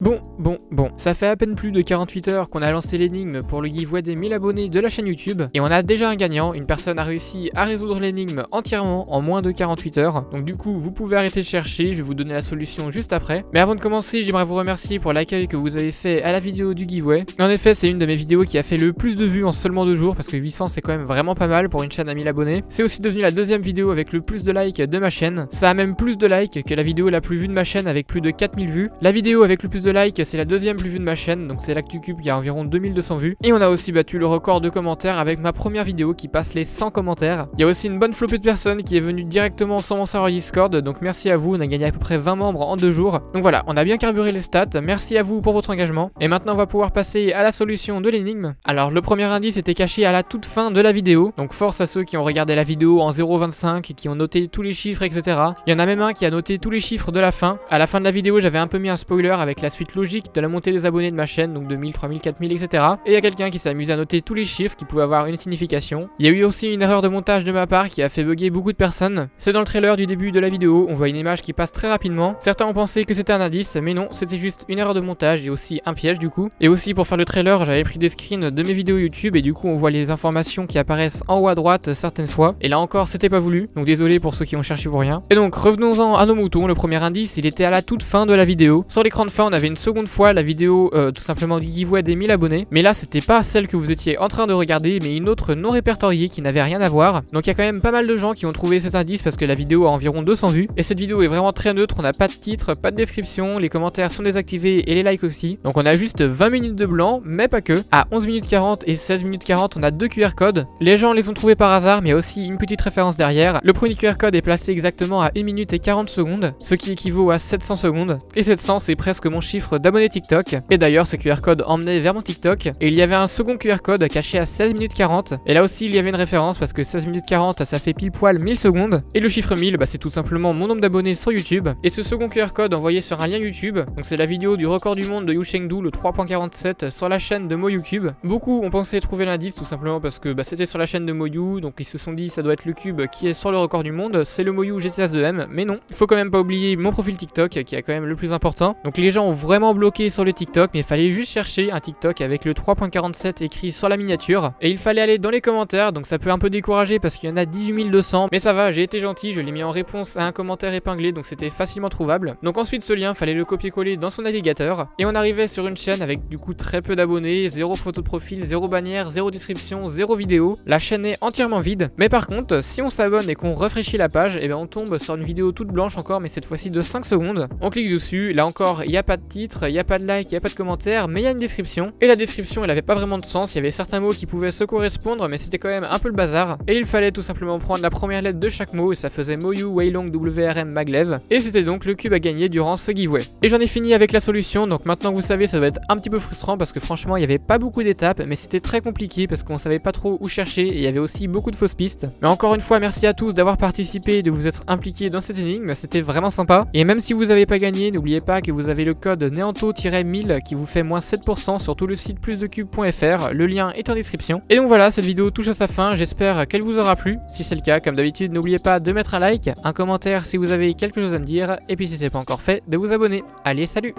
Bon, ça fait à peine plus de 48 heures qu'on a lancé l'énigme pour le giveaway des 1000 abonnés de la chaîne YouTube et on a déjà un gagnant, une personne a réussi à résoudre l'énigme entièrement en moins de 48 heures. Donc du coup, vous pouvez arrêter de chercher, je vais vous donner la solution juste après. Mais avant de commencer, j'aimerais vous remercier pour l'accueil que vous avez fait à la vidéo du giveaway. En effet, c'est une de mes vidéos qui a fait le plus de vues en seulement 2 jours parce que 800 c'est quand même vraiment pas mal pour une chaîne à 1000 abonnés. C'est aussi devenu la deuxième vidéo avec le plus de likes de ma chaîne. Ça a même plus de likes que la vidéo la plus vue de ma chaîne avec plus de 4000 vues. La vidéo avec le plus de likes, c'est la deuxième plus vue de ma chaîne, donc c'est l'ActuCube qui a environ 2200 vues. Et on a aussi battu le record de commentaires avec ma première vidéo qui passe les 100 commentaires. Il y a aussi une bonne flopée de personnes qui est venue directement sur mon serveur Discord, donc merci à vous, on a gagné à peu près 20 membres en 2 jours. Donc voilà, on a bien carburé les stats, merci à vous pour votre engagement. Et maintenant on va pouvoir passer à la solution de l'énigme. Alors le premier indice était caché à la toute fin de la vidéo, donc force à ceux qui ont regardé la vidéo en 0.25 et qui ont noté tous les chiffres, etc. Il y en a même un qui a noté tous les chiffres de la fin. À la fin de la vidéo, j'avais un peu mis un spoiler avec la suite logique de la montée des abonnés de ma chaîne, donc 2000, 3000, 4000, etc. Et il y a quelqu'un qui s'est amusé à noter tous les chiffres qui pouvaient avoir une signification. Il y a eu aussi une erreur de montage de ma part qui a fait bugger beaucoup de personnes. C'est dans le trailer du début de la vidéo, on voit une image qui passe très rapidement. Certains ont pensé que c'était un indice, mais non, c'était juste une erreur de montage et aussi un piège du coup. Et aussi pour faire le trailer, j'avais pris des screens de mes vidéos YouTube et du coup on voit les informations qui apparaissent en haut à droite certaines fois. Et là encore, c'était pas voulu, donc désolé pour ceux qui ont cherché pour rien. Et donc revenons-en à nos moutons. Le premier indice, il était à la toute fin de la vidéo. Sur l'écran de fin, on avait une seconde fois la vidéo tout simplement du giveaway des 1000 abonnés. Mais là, c'était pas celle que vous étiez en train de regarder, mais une autre non répertoriée qui n'avait rien à voir. Donc il y a quand même pas mal de gens qui ont trouvé cet indice parce que la vidéo a environ 200 vues. Et cette vidéo est vraiment très neutre, on n'a pas de titre, pas de description, les commentaires sont désactivés et les likes aussi. Donc on a juste 20 minutes de blanc, mais pas que. À 11 minutes 40 et 16 minutes 40, on a 2 QR codes. Les gens les ont trouvés par hasard, mais il y a aussi une petite référence derrière. Le premier QR code est placé exactement à 1 minute et 40 secondes, ce qui équivaut à 700 secondes. Et 700, c'est presque mon chiffre d'abonnés TikTok. Et d'ailleurs, ce QR code emmenait vers mon TikTok. Et il y avait un second QR code caché à 16 minutes 40. Et là aussi, il y avait une référence parce que 16 minutes 40, ça fait pile poil 1000 secondes. Et le chiffre 1000, bah, c'est tout simplement mon nombre d'abonnés sur YouTube. Et ce second QR code envoyé sur un lien YouTube. Donc c'est la vidéo du record du monde de Yu Chengdu, le 3.47 sur la chaîne de MoYouCube. Beaucoup ont pensé trouver l'indice tout simplement parce que bah, c'était sur la chaîne de Moyu. Donc ils se sont dit ça doit être le cube qui est sur le record du monde. C'est le Moyu GTS2M. Mais non, il faut quand même pas oublier mon profil TikTok qui est quand même le plus important. Donc les gens ont vraiment bloqué sur le TikTok, mais il fallait juste chercher un TikTok avec le 3.47 écrit sur la miniature. Et il fallait aller dans les commentaires, donc ça peut un peu décourager parce qu'il y en a 18 200. Mais ça va, j'ai été gentil, je l'ai mis en réponse à un commentaire épinglé, donc c'était facilement trouvable. Donc ensuite ce lien, fallait le copier-coller dans son navigateur. Et on arrivait sur une chaîne avec du coup très peu d'abonnés, 0 photo de profil, 0 bannière, 0 description, 0 vidéo. La chaîne est entièrement vide. Mais par contre, si on s'abonne et qu'on rafraîchit la page, et bien on tombe sur une vidéo toute blanche encore, mais cette fois-ci de 5 secondes. On clique dessus, là encore, il n'y a pas de titre, il n'y a pas de like, il n'y a pas de commentaire, mais il y a une description. Et la description, elle avait pas vraiment de sens, il y avait certains mots qui pouvaient se correspondre, mais c'était quand même un peu le bazar. Et il fallait tout simplement prendre la première lettre de chaque mot, et ça faisait Moyu, Weilong, WRM, Maglev. Et c'était donc le cube à gagner durant ce giveaway. Et j'en ai fini avec la solution, donc maintenant que vous savez, ça doit être un petit peu frustrant parce que franchement, il n'y avait pas beaucoup d'étapes, mais c'était très compliqué parce qu'on savait pas trop où chercher, et il y avait aussi beaucoup de fausses pistes. Mais encore une fois, merci à tous d'avoir participé et de vous être impliqués dans cette énigme, c'était vraiment sympa. Et même si vous n'avez pas gagné, n'oubliez pas que vous avez le code Neanto-1000 qui vous fait moins 7% sur tout le site plusdecube.fr, le lien est en description. Et donc voilà, cette vidéo touche à sa fin, j'espère qu'elle vous aura plu. Si c'est le cas, comme d'habitude, n'oubliez pas de mettre un like, un commentaire si vous avez quelque chose à me dire, et puis si c'est pas encore fait, de vous abonner. Allez, salut!